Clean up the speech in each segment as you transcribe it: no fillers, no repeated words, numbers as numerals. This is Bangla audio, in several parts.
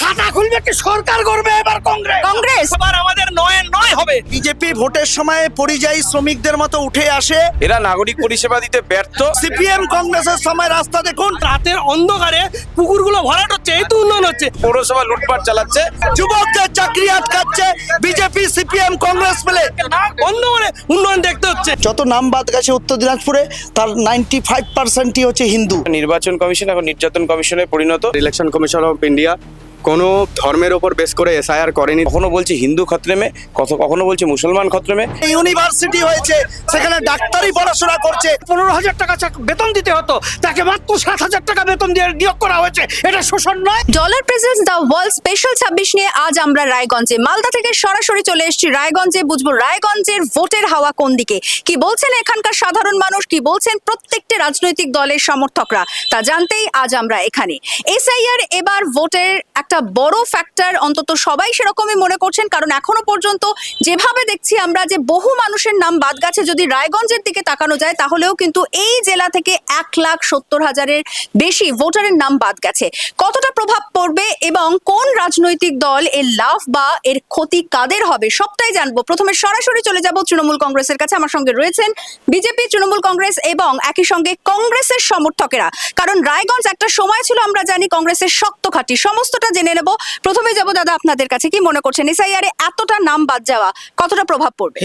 খাতা খুলবে কি সরকার করবে এবার কংগ্রেস এবার আমাদের নয় হবে। বিজেপি ভোটের সময় পরিযায়ী শ্রমিকদের মতো উঠে আসে, এরা নাগরিক পরিষেবা দিতে ব্যর্থ। সিপিএম কংগ্রেসের সময় রাস্তা দেখুন, রাতের অন্ধকারে পুকুরগুলো ভরাট হচ্ছে, এই তো উন্নয়ন হচ্ছে। পৌরসভা লুটপাট চালাচ্ছে, যুবকদের চাকরি আটকাচ্ছে বিজেপি সিপিএম কংগ্রেস মিলে। না বন্ধ করে উন্নয়ন দেখতে হচ্ছে। যত নাম বাদ গেছে উত্তর দিনাজপুরে তার 95%ই হচ্ছে হিন্দু। নির্বাচন কমিশন এখন নির্যাতন কমিশনে পরিণত। ইলেকশন কমিশন অফ ইন্ডিয়া কোনো ধর্মের ওপর বেস করে এসআইআর করেনি। কখনো বলছে হিন্দু খতরে মে, কখনো বলছে মুসলমান খতরে মে। ইউনিভার্সিটি হয়েছে, সেখানে ডাক্তারি পড়াশোনা করছে। 15,000 টাকা বেতন দিতে হতো, তাকে মাত্র 7,000 টাকা বেতন দিয়ে নিয়োগ করা হয়েছে। এটা শোষণ নয়? Dollar presents the world special 26 নিয়ে আজ আমরা রায়গঞ্জে, মালদা থেকে সরাসরি চলে এসেছি রায়গঞ্জে। বুঝবো রায়গঞ্জের ভোটের হাওয়া কোন দিকে, কি বলছেন এখানকার সাধারণ মানুষ, কি বলছেন প্রত্যেকটি রাজনৈতিক দলের সমর্থকরা, তা জানতেই আজ আমরা এখানে। এসআইআর এবার ভোটের একটা বড় ফ্যাক্টর, অন্তত সবাই সেরকমই মনে করছেন, কারণ এখনো পর্যন্ত যেভাবে দেখছি আমরা যে বহু মানুষের নাম বাদ গেছে। যদি রায়গঞ্জের দিকে তাকানো যায় তাহলেও কিন্তু এই জেলা থেকে 1,70,000-এর বেশি ভোটারের নাম বাদ গেছে। কতটা প্রভাব পড়বে এবং কোন রাজনৈতিক দল এর লাভ বা এর ক্ষতি কাদের হবে সবটাই জানবো। প্রথমে সরাসরি চলে যাব তৃণমূল কংগ্রেসের কাছে। আমার সঙ্গে রয়েছেন বিজেপি, তৃণমূল কংগ্রেস এবং একই সঙ্গে কংগ্রেসের সমর্থকেরা, কারণ রায়গঞ্জ একটা সময় ছিল আমরা জানি কংগ্রেসের শক্ত ঘাঁটি। সমস্তটা জেনে নেব। প্রথমে যাব দাদা আপনাদের কাছে, কি মনে করছেন এসআইআরে এতটা নাম বাদ যাওয়া কতটা প্রভাব পড়বে?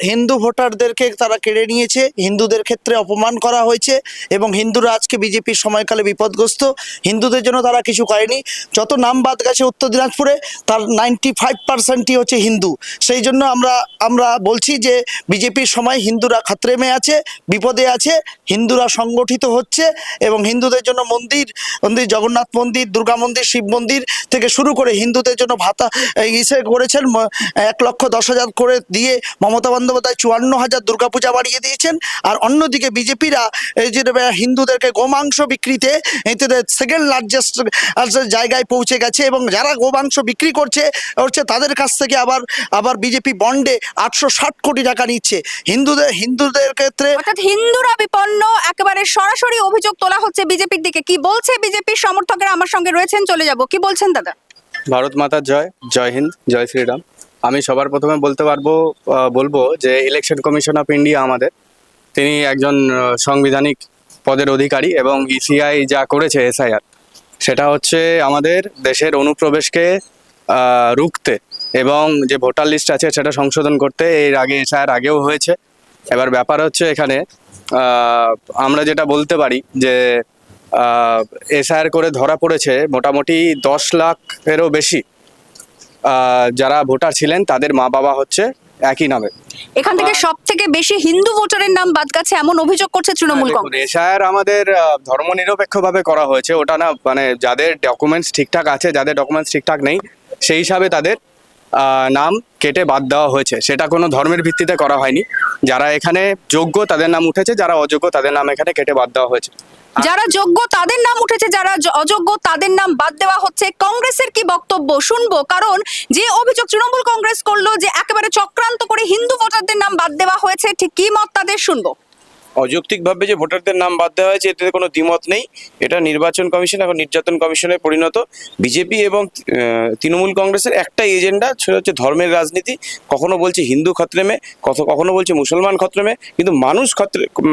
হিন্দু ভোটারদেরকে তারা কেড়ে নিয়েছে, হিন্দুদের ক্ষেত্রে অপমান করা হয়েছে এবং হিন্দুরা আজকে বিজেপির সময়কালে বিপদগ্রস্ত। হিন্দুদের জন্য তারা কিছু করেনি। যত নাম বাদ গেছে উত্তর দিনাজপুরে তার 95%ই হচ্ছে হিন্দু। সেই জন্য আমরা বলছি যে বিজেপির সময় হিন্দুরা খাতরে মে আছে, বিপদে আছে। হিন্দুরা সংগঠিত হচ্ছে এবং হিন্দুদের জন্য মন্দির, জগন্নাথ মন্দির, দুর্গা মন্দির, শিব মন্দির থেকে শুরু করে হিন্দুদের জন্য ভাতা করেছেন। 1,10,000 করে দিয়ে মমতা বন্দ্যোপাধ্যায় 54,000 দুর্গাপূজা বাড়িয়ে দিয়েছেন। আর অন্যদিকে বিজেপিরা এই যে হিন্দুদেরকে গোমাংস বিক্রিতে সেকেন্ড লার্জেস্ট জায়গায় পৌঁছে গেছে এবং যারা গোমাংস বিক্রি করছে তাদের কাছ থেকে আবার বিজেপি বন্ডে 860 কোটি টাকা নিচ্ছে। হিন্দুদের ক্ষেত্রে অর্থাৎ হিন্দুরা বিপন্ন, একেবারে সরাসরি অভিযোগ তোলা হচ্ছে বিজেপির দিকে। কি বলছে বিজেপির সমর্থকেরা? আমার সঙ্গে রয়েছেন, চলে যাব। কি বলছেন দাদা? ভারত মাতার জয়, জয় হিন্দ, জয় শ্রীরাম। আমি সবার প্রথমে বলবো যে ইলেকশন কমিশন অফ ইন্ডিয়া তিনি একজন সাংবিধানিক পদের অধিকারী এবং ইসিআই যা করেছে এসআইআর, সেটা হচ্ছে আমাদের দেশের অনুপ্রবেশকে রুখতে এবং যে ভোটার লিস্ট আছে সেটা সংশোধন করতে। এর আগে এসআইআর আগেও হয়েছে। এবার ব্যাপার হচ্ছে এখানে আমরা যেটা বলতে পারি যে এসআইআর করে ধরা পড়েছে মোটামুটি 10 লাখেরও বেশি যারা ভোটার ছিলেন তাদের মা বাবা হচ্ছে একই নামে। এখান থেকে সব থেকে বেশি হিন্দু ভোটারের নাম বাদ গেছে এমন অভিযোগ করছে তৃণমূল কংগ্রেস। এসআইআর আমাদের ধর্মনিরপেক্ষভাবে করা হয়েছে, ওটা না মানে যাদের ডকুমেন্টস ঠিকঠাক আছে, যাদের ডকুমেন্টস ঠিকঠাক নেই সেই হিসাবে তাদের নাম কেটে বাদ দেওয়া হয়েছে। সেটা কোনো ধর্মের ভিত্তিতে করা হয়নি। যারা এখানে যোগ্য তাদের নাম উঠেছে, যারা অযোগ্য তাদের নাম এখানে কেটে বাদ দেওয়া হয়েছে। যারা যোগ্য তাদের নাম উঠেছে, যারা অযোগ্য তাদের নাম বাদ দেওয়া হচ্ছে। কংগ্রেসের কি বক্তব্য শুনবো, কারণ যে অভিযোগ তৃণমূল কংগ্রেস করলো যে একেবারে চক্রান্ত করে হিন্দু ভোটারদের নাম বাদ দেওয়া হয়েছে, ঠিক কি মত তাদের শুনবো। অযৌক্তিকভাবে যে ভোটারদের নাম বাদ দেওয়া হয়েছে এতে কোনো দ্বিমত নেই। এটা নির্বাচন কমিশন এখন নির্যাতন কমিশনে পরিণত। বিজেপি এবং তৃণমূল কংগ্রেসের একটা এজেন্ডা, সেটা হচ্ছে ধর্মের রাজনীতি। কখনো বলছে হিন্দু খতরে মে, কখনো বলছে মুসলমান খতরে মে, কিন্তু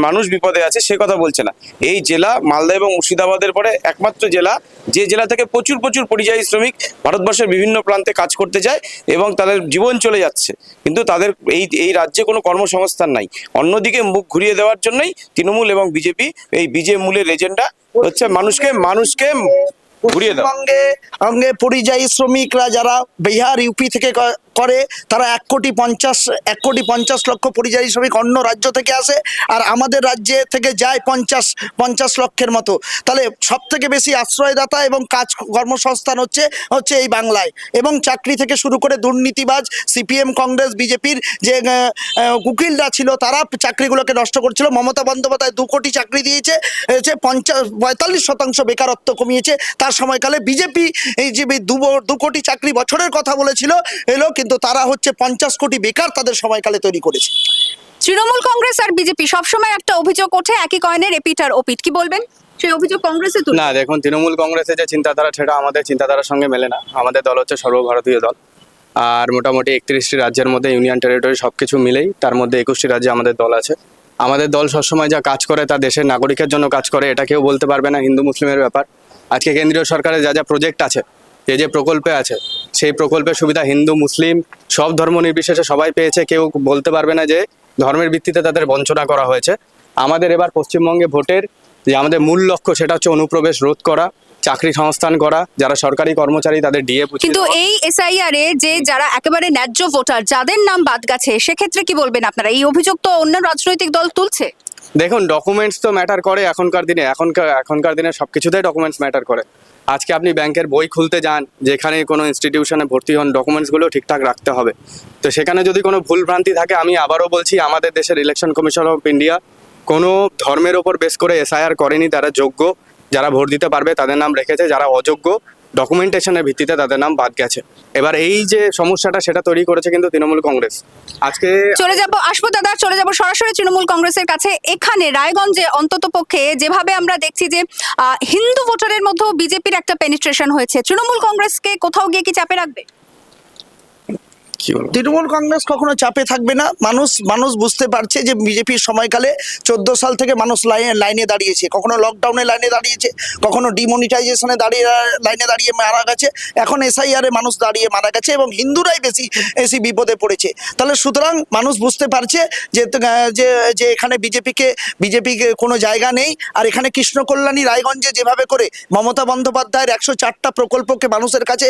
মানুষ বিপদে আছে সে কথা বলছে না। এই জেলা মালদা এবং মুর্শিদাবাদের পরে একমাত্র জেলা যে জেলা থেকে প্রচুর পরিযায়ী শ্রমিক ভারতবর্ষের বিভিন্ন প্রান্তে কাজ করতে যায় এবং তাদের জীবন চলে যাচ্ছে, কিন্তু তাদের এই রাজ্যে কোনো কর্মসংস্থান নাই। অন্যদিকে মুখ ঘুরিয়ে দেওয়ার জন্যই তৃণমূল এবং বিজেপি এই মূলের এজেন্ডা হচ্ছে মানুষকে ঘুরিয়ে দেওয়া। অঙ্গে পরিযায়ী শ্রমিকরা যারা বিহার ইউপি থেকে করে তারা 1,50,00,000 পরিযায়ী শ্রমিক অন্য রাজ্য থেকে আসে, আর আমাদের রাজ্যে থেকে যায় 50 লক্ষের মতো। তাহলে সব থেকে বেশি আশ্রয়দাতা এবং কর্মসংস্থান হচ্ছে এই বাংলায়। এবং চাকরি থেকে শুরু করে দুর্নীতিবাজ সিপিএম কংগ্রেস বিজেপির যে উকিলরা ছিল তারা চাকরিগুলোকে নষ্ট করছিল। মমতা বন্দ্যোপাধ্যায় 2 কোটি চাকরি দিয়েছে, 45% বেকারত্ব কমিয়েছে। তার সময়কালে বিজেপি এই যে 2 কোটি চাকরি বছরের কথা বলেছিল কিন্তু তারা হচ্ছে 50 কোটি বেকার তাদের সময়কালে তৈরি করেছে। তৃণমূল কংগ্রেস আর বিজেপি সবসময় একটা অভিযোগ ওঠে, একই কয়েনের এপিট আর ওপিট। কি বলবেন? সেই অভিযোগ কংগ্রেসে তুলে। না দেখুন, তৃণমূল কংগ্রেসের যে চিন্তাধারা সেটা আমাদের চিন্তাধারার সঙ্গে মেলে না। আমাদের দল হচ্ছে সর্বভারতীয় দল, আর মোটামুটি 31টি রাজ্যের মধ্যে ইউনিয়ন টেরিটরি সব কিছু মিলেই তার মধ্যে 21টি রাজ্যে আমাদের দল আছে। আমাদের দল সবসময় যা কাজ করে তা দেশের নাগরিকের জন্য কাজ করে, এটা কেউ বলতে পারবে না হিন্দু মুসলিমের ব্যাপার। আজকে কেন্দ্রীয় সরকারের যা যা প্রজেক্ট আছে, যে প্রকল্পে আছে, সেই প্রকল্পের সুবিধা হিন্দু মুসলিম সব ধর্ম নির্বিশেষে সবাই পেয়েছে। কেউ বলতে পারবে না যে ধর্মের ভিত্তিতে তাদের বঞ্চনা করা হয়েছে। আমাদের এবার পশ্চিমবঙ্গে ভোটের যে আমাদের মূল লক্ষ্য সেটা হচ্ছে অনুপ্রবেশ রোধ করা, চাকরি সংস্থান করা, যারা সরকারি কর্মচারী তাদের ডিএ। কিন্তু এই এসআইআর এ যে যারা একেবারে ন্যায্য ভোটার যাদের নাম বাদ গেছে, সেক্ষেত্রে কি বলবেন আপনারা? এই অভিযোগ তো অন্য রাজনৈতিক দল তুলছে। দেখুন, ডকুমেন্টস তো ম্যাটার করে এখনকার দিনে সবকিছুতেই ডকুমেন্টস ম্যাটার করে। আজকে আপনি ব্যাংকের বই খুলতে যান, যেখানে কোনো ইনস্টিটিউশনে ভর্তি হন, ডকুমেন্টসগুলো ঠিকঠাক রাখতে হবে। তো সেখানে যদি কোনো ভুল ভ্রান্তি থাকে, আমি আবারও বলছি, আমাদের দেশের ইলেকশন কমিশন অফ ইন্ডিয়া কোনো ধর্মের ওপর বেস করে এসআইআর করেনি। তারা যোগ্য যারা ভোট দিতে পারবে তাদের নাম রেখেছে, যারা অযোগ্য ডকুমেন্টেশনের ভিত্তিতে তাদের নাম বাদ গেছে। এবার এই যে সমস্যাটা সেটা তৈরি করেছে কিন্তু তৃণমূল কংগ্রেস। আজকে আসবো দাদা, চলে যাব সরাসরি তৃণমূল কংগ্রেসের কাছে। এখানে রায়গঞ্জে অন্তত পক্ষে যেভাবে আমরা দেখছি যে হিন্দু ভোটারের মধ্যেও বিজেপির একটা পেনিট্রেশন হয়েছে, তৃণমূল কংগ্রেসকে কোথাও গিয়ে কি চাপে রাখবে? কি বলবো, তৃণমূল কংগ্রেস কখনো চাপে থাকবে না। মানুষ বুঝতে পারছে যে বিজেপির সময়কালে 14 সাল থেকে মানুষ লাইনে দাঁড়িয়েছে, কখনো লকডাউনে লাইনে দাঁড়িয়েছে, কখনো ডিমনিটাইজেশনে লাইনে দাঁড়িয়ে মারা গেছে, এখন এসআইআরে মানুষ দাঁড়িয়ে মারা গেছে এবং হিন্দুরাই বেশি বিপদে পড়েছে। তাহলে সুতরাং মানুষ বুঝতে পারছে যে যে এখানে বিজেপিকে কোনো জায়গা নেই। আর এখানে কৃষ্ণ কল্যাণী রায়গঞ্জে যেভাবে করে মমতা বন্দ্যোপাধ্যায়ের 104টা প্রকল্পকে মানুষের কাছে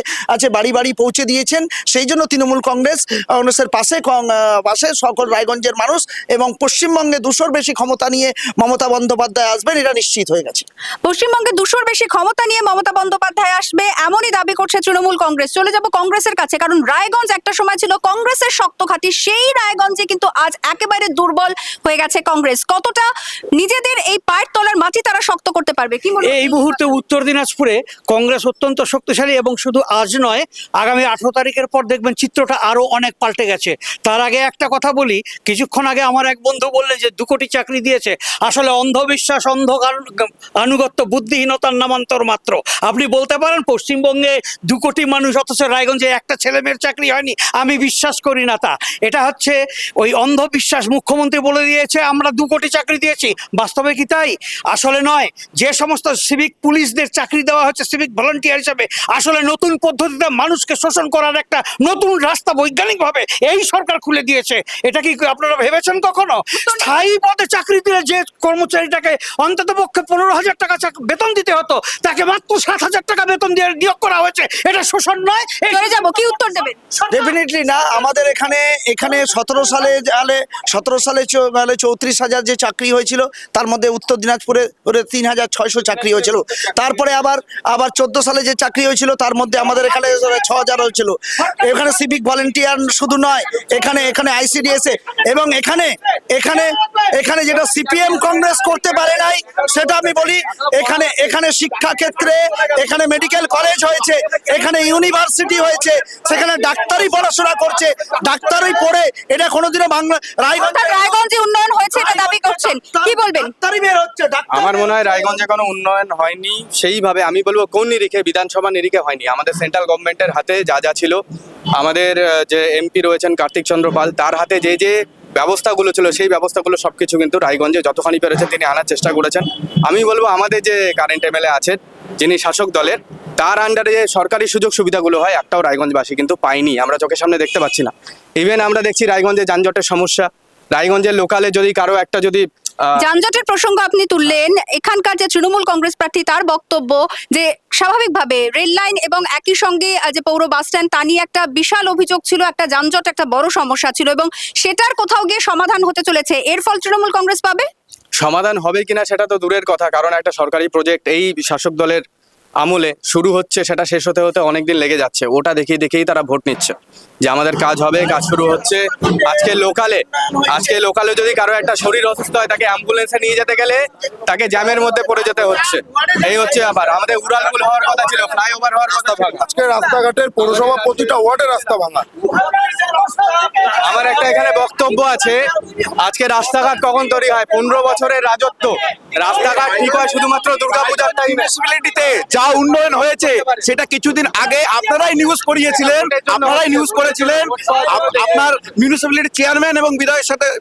বাড়ি বাড়ি পৌঁছে দিয়েছেন, সেই জন্য তৃণমূল কংগ্রেসের পাশে সকল রায়গঞ্জের মানুষ এবং পশ্চিমবঙ্গে 200-র বেশি ক্ষমতা নিয়ে মমতা বন্দ্যোপাধ্যায় আসবেন, এটা নিশ্চিত হয়ে গেছে। পশ্চিমবঙ্গে 200-র বেশি ক্ষমতা নিয়ে মমতা বন্দ্যোপাধ্যায় আসবে এমনই দাবি করছে তৃণমূল কংগ্রেস। চলে যাব কংগ্রেসের কাছে, কারণ রায়গঞ্জ একটা সময় ছিল কংগ্রেসের শক্ত ঘাঁটি, সেই রায়গঞ্জে কিন্তু আজ একেবারে দুর্বল হয়ে গেছে কংগ্রেস। কতটা নিজেদের এই পায়ের তলার মাটি তারা শক্ত করতে পারবে, কি মনে হয়? এই মুহূর্তে উত্তর দিনাজপুরে কংগ্রেস অত্যন্ত শক্তিশালী এবং শুধু আজ নয়, আগামী 18 তারিখের পর দেখবেন চিত্রটা আরো অনেক পাল্টে গেছে। তার আগে একটা কথা বলি, কিছুক্ষণ আগে আমার এক বন্ধু বললেন যে 2 কোটি চাকরি দিয়েছে। আসলে অন্ধবিশ্বাস, আনুগত্য, বুদ্ধিহীনতার নামান্তর মাত্র। আপনি বলতে পারেন পশ্চিমবঙ্গে 2 কোটি মানুষ, অথচ রায়গঞ্জে একটা ছেলে মেয়ের চাকরি হয়নি। আমি বিশ্বাস করি না তা। এটা হচ্ছে ওই অন্ধবিশ্বাস। মুখ্যমন্ত্রী বলে দিয়েছে আমরা 2 কোটি চাকরি দিয়েছি, বাস্তবে কি তাই? আসলে নয়। যে সমস্ত সিভিক পুলিশদের চাকরি দেওয়া হচ্ছে সিভিক ভলান্টিয়ার হিসেবে, আসলে নতুন পদ্ধতিতে মানুষকে শোষণ করার একটা নতুন রাস্তা বৈজ্ঞানিকভাবে এই সরকার খুলে দিয়েছে। এটা কি আপনারা ভেবেছেন কখনো? স্থায়ী পদে চাকরি দিলে যে কর্মচারীটাকে অন্তত পক্ষে 15,000 টাকা বেতন দিতে হতো, তাকে মাত্র 7,000 টাকা বেতন দিয়ে নিয়োগ করা হয়েছে। এটা শোষণ নয়? চলে যাব, কি উত্তর দেবেন? ডেফিনেটলি না। আমাদের এখানে 17 সালে 34,000 যে চাকরি হয়েছিল, তার মধ্যে উত্তর দিনাজপুরে 3,600 চাকরি হয়েছিল। তারপরে আবার 14 সালে যে চাকরি হয়েছিল, তার মধ্যে আমাদের এখানে 6,000 হয়েছিল। এখানে সিভিক ভলেন্টিয়ার শুধু নয়, এখানে আইসিডিএস এবং এখানে যেটা সিপিএম কংগ্রেস করতে পারে নাই, সেটা আমি বলি, এখানে শিক্ষা ক্ষেত্রে এখানে মেডিকেল কলেজ হয়েছে, এখানে ইউনিভার্সিটি হয়েছে, সেখানে ডাক্তারি পড়াশোনা করছে, ডাক্তারি পড়ে এটা কোনোদিনও রায়গঞ্জে উন্নয়ন হয়েছে এটা দাবি করছেন, কি বলবেন? ডাক্তারি বের হচ্ছে। আমার মনে হয় রায়গঞ্জে কোনো উন্নয়ন হয়নি। সেইভাবে আমি বলবো কোন নিরিখে, বিধানসভা নিরিখে হয়নি। আমাদের সেন্ট্রাল গভর্নমেন্টের হাতে যা ছিল, আমাদের যে এমপি রয়েছেন কার্তিক চন্দ্র পাল, তার হাতে যে ব্যবস্থাগুলো ছিল, সেই ব্যবস্থাগুলো সবকিছু কিন্তু রায়গঞ্জে যতখানি পেরেছে তিনি আনার চেষ্টা করেছেন। আমি বলবো আমাদের যে কারেন্ট এমএলএ আছেন, যিনি শাসক দলের, তার আন্ডারে যে সরকারি সুযোগ সুবিধাগুলো হয়, একটাও রায়গঞ্জবাসী কিন্তু পাইনি। আমরা চোখের সামনে দেখতে পাচ্ছি না। ইভেন আমরা দেখছি রায়গঞ্জে যানজটের সমস্যা। রায়গঞ্জের লোকালে যদি কারো একটা যানজটের প্রসঙ্গ আপনি তুললেন, এখানকার যে তৃণমূল কংগ্রেস প্রার্থী তার বক্তব্য যে স্বাভাবিকভাবে রেল লাইন এবং একই সঙ্গে যে পৌর বাস স্ট্যান্ড, তা নিয়ে একটা বিশাল অভিযোগ ছিল, একটা যানজট একটা বড় সমস্যা ছিল এবং সেটার কোথাও গিয়ে সমাধান হতে চলেছে। এর ফল তৃণমূল কংগ্রেস পাবে। সমাধান হবে কিনা সেটা তো দূরের কথা, কারণ একটা সরকারি প্রজেক্ট এই শাসক দলের আমলে শুরু হচ্ছে, সেটা শেষ হতে হতে অনেকদিন লেগে যাচ্ছে। ওটা দেখেই তারা ভোট নিচ্ছে যে আমাদের কাজ হবে, কাজ শুরু হচ্ছে। আজকে লোকালে যদি কারো একটা শরীর অসুস্থ হয়, তাকে অ্যাম্বুলেন্সে নিয়ে যেতে গেলে তাকে জ্যামের মধ্যে পড়ে যেতে হচ্ছে। এই হচ্ছে ব্যাপার। আমাদের উড়ালপুল হওয়ার কথা ছিল, ফ্লাইওভার হওয়ার কথা। আজকে রাস্তাঘাটের পৌরসভা প্রতিটা ওয়ার্ডে রাস্তা ভাঙা, আমার একটা এখানে বক্তব্য আছে। আজকে রাস্তাঘাট কখন তৈরি হয়? 15 বছরের রাজত্ব। রাস্তাঘাট ঠিক হয় শুধুমাত্র দুর্গাপূজার টাইমে। মিউনিসিপ্যালিটিতে যা উন্নয়ন হয়েছে সেটা কিছুদিন আগে আপনারাই নিউজ করিয়েছিলেন, আপনারাই নিউজ করেছিলেন। আপনার মিউনিসিপ্যালিটির চেয়ারম্যান এবং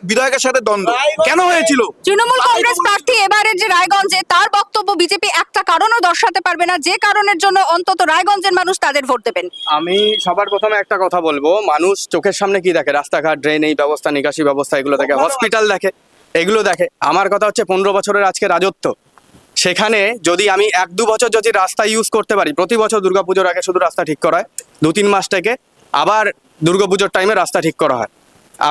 বিধায়কের সাথে দ্বন্দ্ব কেন হয়েছিল? তৃণমূল কংগ্রেস প্রার্থী এবারে যে রায়গঞ্জে, তার বক্তব্য বিজেপি একটা কারণও দর্শাতে পারবে না যে কারণের জন্য অন্তত রায়গঞ্জের মানুষ তাদের ভোট দেবেন। আমি সবার প্রথমে একটা কথা বলবো, মানুষ চোখের সামনে কি দেখে? রাস্তাঘাট, ড্রেন, এই ব্যবস্থা, নিকাশি ব্যবস্থা, এগুলো দেখে। হসপিটাল দেখে, এগুলো দেখে। আমার কথা হচ্ছে 15 বছরের আজকে রাজত্ব, সেখানে যদি আমি 1-2 বছর যদি রাস্তা ইউজ করতে পারি, প্রতি বছর দুর্গাপুজোর আগে শুধু রাস্তা ঠিক করা হয়, 2-3 মাস থেকে আবার দুর্গাপুজোর টাইমে রাস্তা ঠিক করা হয়।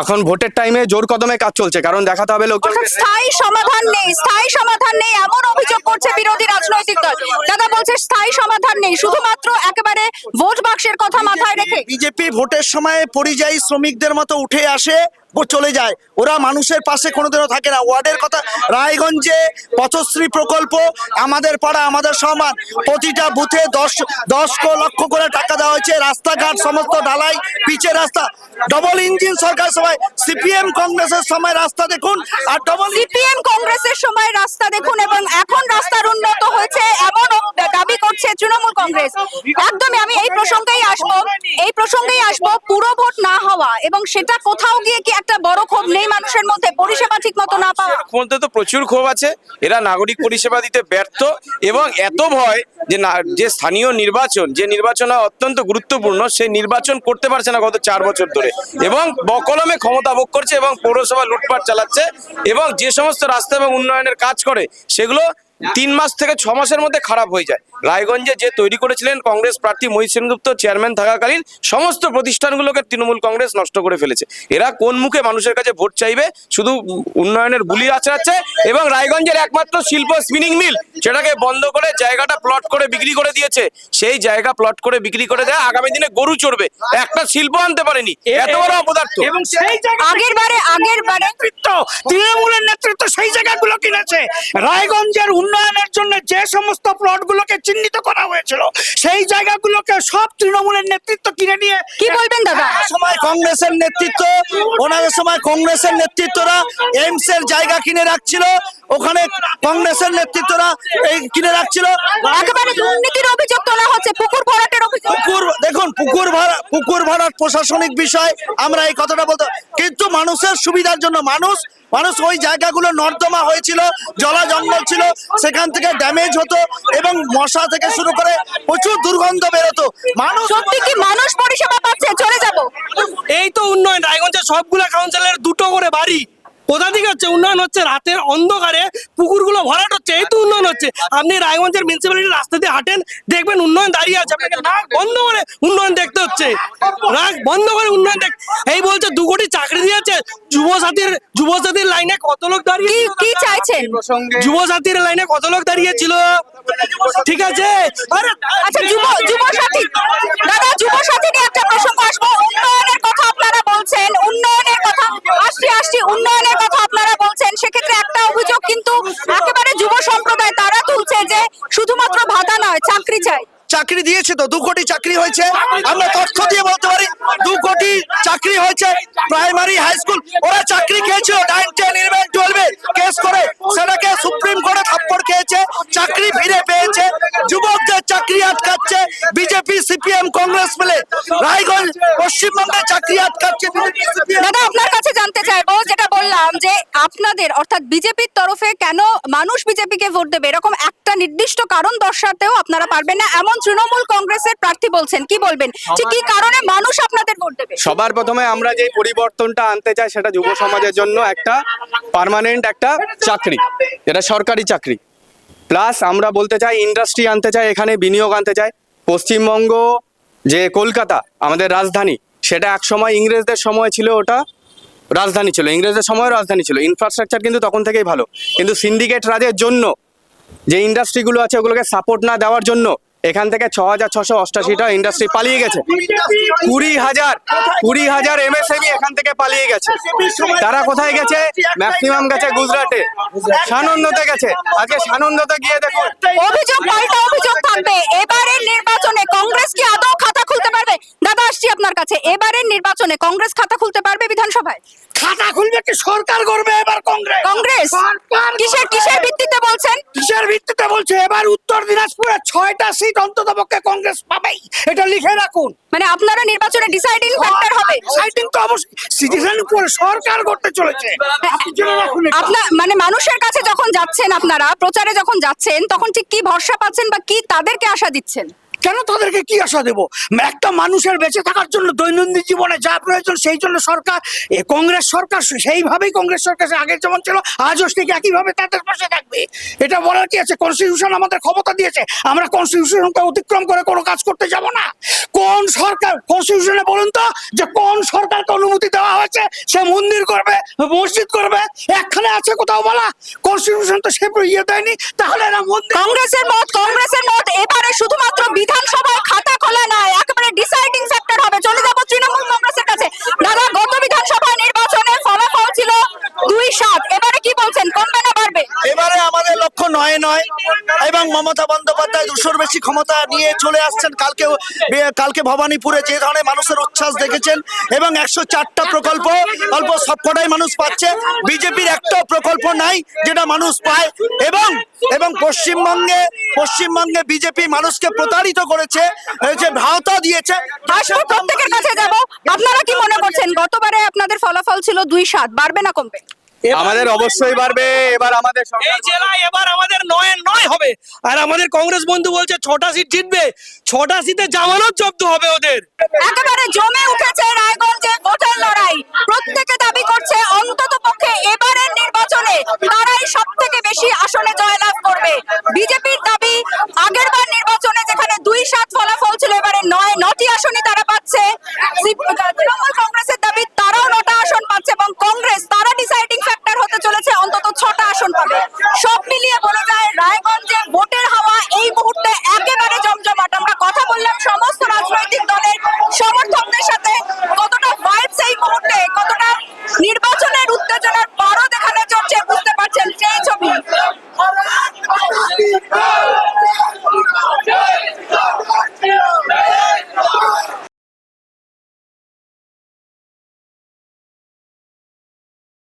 এখন ভোটের টাইমে জোর কদমে কাজ চলছে, কারণ দেখাতে হবে অর্থাৎ লোকজনকে। স্থায়ী সমাধান নেই এমন অভিযোগ করছে বিরোধী রাজনৈতিক দল। দাদা বলছে স্থায়ী সমাধান নেই, শুধুমাত্র একেবারে ভোট বাক্সের কথা মাথায় রেখে। বিজেপি ভোটের সময় পরিযায়ী শ্রমিকদের মতো উঠে আসে ও চলে যায়, ওরা মানুষের পাশে কোনোদিনও থাকে না। ওয়ার্ডের কথা, রায়গঞ্জে পথশ্রী প্রকল্প, আমাদের পাড়া আমাদের সমান, প্রতিটা বুথে 10 লক্ষ করে টাকা দেওয়া হয়েছে। রাস্তাঘাট সমস্ত ঢালাই, পিচের রাস্তা। ডবল ইঞ্জিন সরকার সময়, সিপিএম কংগ্রেসের সময় রাস্তা দেখুন, আর সিপিএম কংগ্রেসের সময় রাস্তা দেখুন, এবং এখন রাস্তার উন্নত হয়েছে এমন দাবি করছে তৃণমূল কংগ্রেস। একদমই আমি এই প্রসঙ্গেই আসবো পুরো ভোট না হওয়া, এবং সেটা কোথাও গিয়ে কি একটা বড় ক্ষোভ নেই মানুষের মধ্যে, পরিষেবা ঠিক মতো না পাওয়া? মধ্যে তো প্রচুর ক্ষোভ আছে। এরা নাগরিক পরিষেবা দিতে ব্যর্থ, এবং এত ভয় যে স্থানীয় নির্বাচন, যে নির্বাচন অত্যন্ত গুরুত্বপূর্ণ, সেই নির্বাচন করতে পারছে না গত 4 বছর ধরে, এবং বকলমে ক্ষমতা ভোগ করছে এবং পৌরসভা লুটপাট চালাচ্ছে, এবং যে সমস্ত রাস্তা এবং উন্নয়নের কাজ করে সেগুলো 3 মাস থেকে 6 মাসের মধ্যে খারাপ হয়ে যায়। রায়গঞ্জে যে তৈরি করেছিলেন কংগ্রেস প্রার্থী মহিত সেনগুপ্ত চেয়ারম্যান থাকাকালীন, সমস্ত প্রতিষ্ঠানগুলোকে তৃণমূল কংগ্রেস নষ্ট করে ফেলেছে। এরা কোন মুখে মানুষের কাছে ভোট চাইবে? শুধু উন্নয়নের বুলি আচড়াচ্ছে, এবং রায়গঞ্জের একমাত্র শিল্প স্পিনিং মিল, সেটাকে বন্ধ করে জায়গাটা প্লট করে বিক্রি করে দিয়েছে। সেই জায়গা প্লট করে বিক্রি করে দেয়, আগামী দিনে গরু চড়বে, একটা শিল্প আনতে পারেনি। এত বড় অপদার্থ। এবং সেই আগের বারে নেতৃত্ব, তৃণমূলের নেতৃত্ব সেই জায়গাগুলো কিনেছে। রায়গঞ্জের উন্নয়নের জন্য যে সমস্ত প্লটগুলোকে চিহ্নিত করা হয়েছিল, সেই জায়গাগুলোকে সব তৃণমূলের নেতৃত্ব কিনে নিয়ে। কি বলবেন দাদা? সময় কংগ্রেসের নেতৃত্ব, ওনাদের সময় কংগ্রেসের নেতৃত্বরা এইমস এর জায়গা কিনে রাখছিল, ওখানে কংগ্রেসের নেতৃত্বরা এই কিনে রাখছিল। একেবারে দুর্নীতির অভিযোগ তোলা হচ্ছে, পুকুর ভরাটের অভিযোগ। দেখুন, পুকুর ভরাট প্রশাসনিক বিষয়, আমরা এই কথাটা বলতে, কিন্তু মানুষের সুবিধার জন্য মানুষ ওই জায়গাগুলো নর্দমা হয়েছিল, জলা জঙ্গল ছিল, সেখান থেকে ড্যামেজ হতো এবং মশা থেকে শুরু করে প্রচুর দুর্গন্ধ বেরোতো। সত্যি কি মানুষ পরিষেবা পাচ্ছে? চলে যাব। এই তো উন্নয়ন, রায়গঞ্জের সবগুলা কাউন্সিলরের 2টো করে বাড়ি। কোথা থেকে হচ্ছে? উন্নয়ন হচ্ছে, রাতের অন্ধকারে পুকুরগুলো ভরাট হচ্ছে, এই তো উন্নয়ন হচ্ছে। আপনি রায়গঞ্জের মিউনিসিপ্যালিটির রাস্তা দিয়ে হাঁটেন, দেখবেন উন্নয়ন দাঁড়িয়ে আছে, আপনাকে নাক বন্ধ করে উন্নয়ন দেখতে হচ্ছে, নাক বন্ধ করে উন্নয়ন দেখ। এই বলছে 2 কোটি চাকরি দিয়েছে, যুবসাথীর লাইনে কত লোক দাঁড়িয়ে? কি চাইছেন? যুবসাথীর লাইনে কত লোক দাঁড়িয়েছিল? ঠিক আছে, আচ্ছা, যুবসাথী দাদা, যুবসাথী নিয়ে একটা প্রসঙ্গ আসবো। উন্নয়নের কথা আপনারা বলছেন, উন্নয়নের কথা আসছি, উন্নয়নের কথা আপনারা বলছেন, সেক্ষেত্রে একটা অভিযোগ কিন্তু একেবারে যুব সম্প্রদায় তারা তুলছে যে শুধুমাত্র ভাতা নয়, চাকরি চাই। চাকরি দিয়েছে তো, 2 কোটি চাকরি হয়েছে, আমরা তথ্য দিয়ে বলতে পারি 2 কোটি চাকরি হয়েছে। প্রাইমারি হাই স্কুল, ওরা চাকরি খেয়েছিল 9, 10, 11, 12 কেস করে, সেটাকে সুপ্রিম কোর্টে থাপ্পড় খেয়েছে, চাকরি ফিরে পেয়েছে। যুবকদের চাকরি আটকাচ্ছে বিজেপি, সিপিএম, কংগ্রেস মিলে। রায়গঞ্জ পশ্চিমবঙ্গে চাকরি আটকাচ্ছে দাদা, আপনার কাছে জানতে চাইবো, যেটা বললাম যে আপনাদের অর্থাৎ বিজেপির তরফে কেন মানুষ বিজেপিকে ভোট দেবে, এরকম একটা নির্দিষ্ট কারণ দর্শাতেও আপনারা পারবেন না, এমন তৃণমূল কংগ্রেসের প্রার্থী বলছেন। কি বলবেন, ঠিক কি কারণে মানুষ আপনাদের ভোট দেবে? সবার প্রথমে আমরা যে পরিবর্তনটা আনতে চাই সেটা যুব সমাজের জন্য একটা পার্মানেন্ট একটা চাকরি, যেটা সরকারি চাকরি। প্লাস আমরা বলতে চাই ইন্ডাস্ট্রি আনতে চাই, এখানে বিনিয়োগ আনতে চাই। পশ্চিমবঙ্গ যে কলকাতা আমাদের রাজধানী, সেটা একসময় ইংরেজদের সময় ছিল, ওটা রাজধানী ছিল, ইংরেজদের সময়ও রাজধানী ছিল। ইনফ্রাস্ট্রাকচার কিন্তু তখন থেকেই ভালো, কিন্তু সিন্ডিকেট রাজের জন্য যে ইন্ডাস্ট্রিগুলো আছে ওগুলোকে সাপোর্ট না দেওয়ার জন্য এখান থেকে 6,688টা ইন্ডাস্ট্রি পালিয়ে গেছে। 20,000 এমএসএমই এখান থেকে পালিয়ে গেছে। তারা কোথায় গেছে? ম্যাক্সিমাম গেছে গুজরাটে, সানন্দতে গেছে। আজকে সানন্দতে গিয়ে দেখুন, অভিযোগ পাল্টা অভিযোগ থাকবে। এবারের নির্বাচনে কংগ্রেস কি আদৌ খাতা খুলতে পারবে? দাদা আসছি আপনার কাছে, এবারের নির্বাচনে কংগ্রেস খাতা খুলতে পারবে বিধানসভায়? খাতা খুলবে কি সরকার করবে এবার কংগ্রেস? কংগ্রেস সরকার কিসের করবে। কিসের ভিত্তিতে বলছেন? কিসের ভিত্তিতে বলছে? এবার উত্তর দিনাজপুরে 6টা সিট অন্তত পক্ষে কংগ্রেস পাবেই, এটা লিখে রাখুন। মানে আপনারা নির্বাচনে ডিসাইডিং ফ্যাক্টর হবে? সাইটিং তো অবশ্যই সিটিজেন উপরে সরকার করতে চলেছে, আপনি জেনে রাখুন এটা। আপনার মানে মানুষের কাছে যখন যাচ্ছেন, আপনারা প্রচারে যখন যাচ্ছেন, তখন ঠিক কি ভরসা পাচ্ছেন বা কি তাদেরকে আশা দিচ্ছেন? কেন তাদেরকে কি আশা দেবো? একটা মানুষের বেঁচে থাকার জন্য দৈনন্দিন জীবনে যা প্রয়োজন সেই জন্য সরকার, কংগ্রেস সরকার সেইভাবেই কংগ্রেস সরকার আগে যেমন ছিল আজও ঠিক একইভাবে তাদের পাশে থাকবে। এটা বলার কি আছে? কনস্টিটিউশন আমাদের ক্ষমতা দিয়েছে, আমরা কনস্টিটিউশনকে অতিক্রম করে কোনো কাজ করতে যাব না। কোন সরকার কনস্টিটিউশনে বলুন তো যে কোন সরকারকে অনুমতি দেওয়া হয়েছে সে মন্দির করবে, মসজিদ করবে? একখানে আছে কোথাও বলা? কনস্টিটিউশন তো সে ইয়ে দেয়নি, তাহলে এরা মন্দির। কংগ্রেসের মত এবারে শুধুমাত্র বিধানসভায় খাতা খোলা নয়, একেবারে ডিসাইডিং ফ্যাক্টর হবে। চলে যাব তৃণমূল কংগ্রেসের কাছে। দাদা, গত বিধানসভা নির্বাচনে ফলাফল ছিল 2-7, এবারে কি বলছেন, কমবে না বাড়বে? এবারে আমাদের লক্ষ্য 9 এবং মমতা বন্দ্যোপাধ্যায় 200-র বেশি ক্ষমতা নিয়ে চলে আসছেন। কালকে ভবানীপুরে যে ধরনের মানুষের উচ্ছ্বাস দেখেছেন এবং 104টা প্রকল্প অল্প সবকটাই মানুষ পাচ্ছে। বিজেপির একটাও প্রকল্প নাই যেটা মানুষ পায়। এবং পশ্চিমবঙ্গে বিজেপি মানুষকে প্রতারিত করেছে, যে ভাওতা দিয়েছে। আসবো প্রত্যেকের কাছে যাব। আপনারা কি মনে করছেন, গতবারে আপনাদের ফলাফল ছিল 2-7, বাড়বে না কমবে? আমাদের অবশ্যই বাড়বে। এবার আমাদের এই জেলায় এবার আমাদের 9 হবে, আর আমাদের কংগ্রেস বন্ধু বলছে 6টা সিট জিতবে। 6টা সিটে জামানত জব্দ হবে ওদের। একেবারে জমে উঠেছে রায়গঞ্জে ভোটের লড়াই। প্রত্যেকে দাবি করছে অন্তত পক্ষে এবারের নির্বাচনে তারাই সব থেকে বেশি আসনে জয়লাভ করবে। বিজেপির দাবি আগেরবার নির্বাচনে যেখানে 2-7 ফলাফল ছিল, এবারে 9টি